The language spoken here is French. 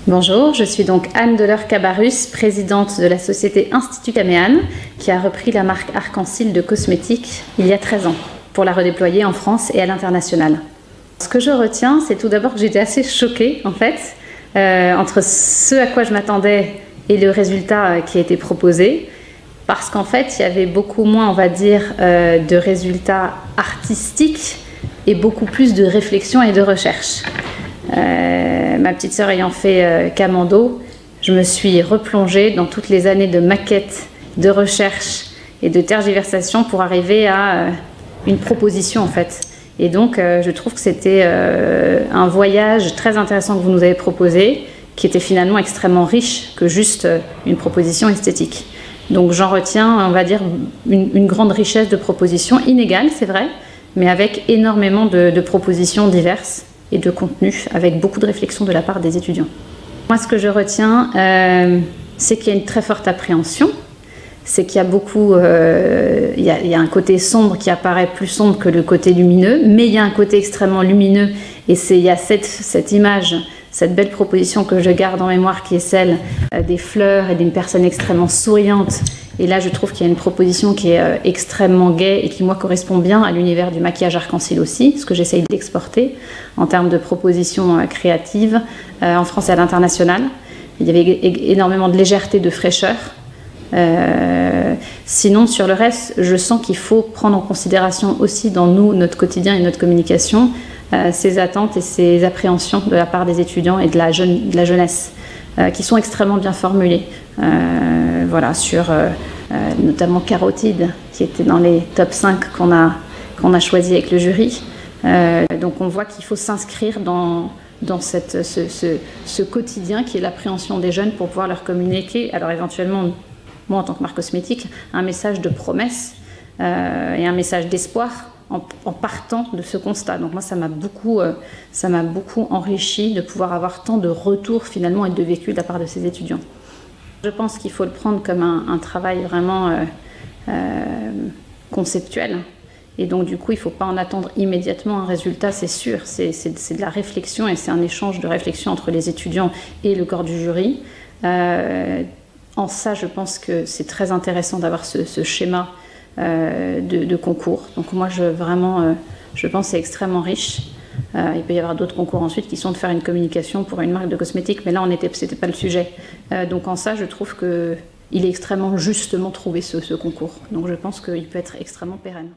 Bonjour, je suis donc Anne Deleur-Cabarrus, présidente de la société Institut Caméane, qui a repris la marque Arc-en-Ciel de cosmétiques il y a 13 ans, pour la redéployer en France et à l'international. Ce que je retiens, c'est tout d'abord que j'étais assez choquée, en fait, entre ce à quoi je m'attendais et le résultat qui a été proposé, parce qu'en fait, il y avait beaucoup moins, on va dire, de résultats artistiques et beaucoup plus de réflexion et de recherche. Ma petite sœur ayant fait Camando, je me suis replongée dans toutes les années de maquettes, de recherche et de tergiversation pour arriver à une proposition en fait. Et donc je trouve que c'était un voyage très intéressant que vous nous avez proposé, qui était finalement extrêmement riche que juste une proposition esthétique. Donc j'en retiens, on va dire, une grande richesse de propositions, inégales c'est vrai, mais avec énormément de propositions diverses et de contenu, avec beaucoup de réflexion de la part des étudiants. Moi, ce que je retiens, c'est qu'il y a une très forte appréhension, c'est qu'il y a beaucoup, il y a un côté sombre qui apparaît plus sombre que le côté lumineux, mais il y a un côté extrêmement lumineux, et il y a cette image, cette belle proposition que je garde en mémoire, qui est celle des fleurs et d'une personne extrêmement souriante. Et là, je trouve qu'il y a une proposition qui est extrêmement gaie et qui, moi, correspond bien à l'univers du maquillage arc-en-ciel aussi, ce que j'essaye d'exporter en termes de propositions créatives en France et à l'international. Il y avait énormément de légèreté, de fraîcheur. Sinon, sur le reste, je sens qu'il faut prendre en considération aussi dans nous, notre quotidien et notre communication, ces attentes et ces appréhensions de la part des étudiants et de la jeunesse, qui sont extrêmement bien formulées. Voilà, sur notamment Carotide, qui était dans les top 5 qu'on a choisi avec le jury. Donc on voit qu'il faut s'inscrire dans ce quotidien qui est l'appréhension des jeunes pour pouvoir leur communiquer, alors éventuellement, moi en tant que marque cosmétique, un message de promesse et un message d'espoir en partant de ce constat. Donc moi ça m'a beaucoup enrichi de pouvoir avoir tant de retours finalement et de vécu de la part de ces étudiants. Je pense qu'il faut le prendre comme un travail vraiment conceptuel. Et donc du coup, il ne faut pas en attendre immédiatement un résultat, c'est sûr. C'est de la réflexion et c'est un échange de réflexion entre les étudiants et le corps du jury. En ça, je pense que c'est très intéressant d'avoir ce schéma de concours. Donc moi, je pense que c'est extrêmement riche. Il peut y avoir d'autres concours ensuite qui sont de faire une communication pour une marque de cosmétiques, mais là, c'était pas le sujet. Donc en ça, je trouve qu'il est extrêmement justement trouvé ce concours. Donc je pense qu'il peut être extrêmement pérenne.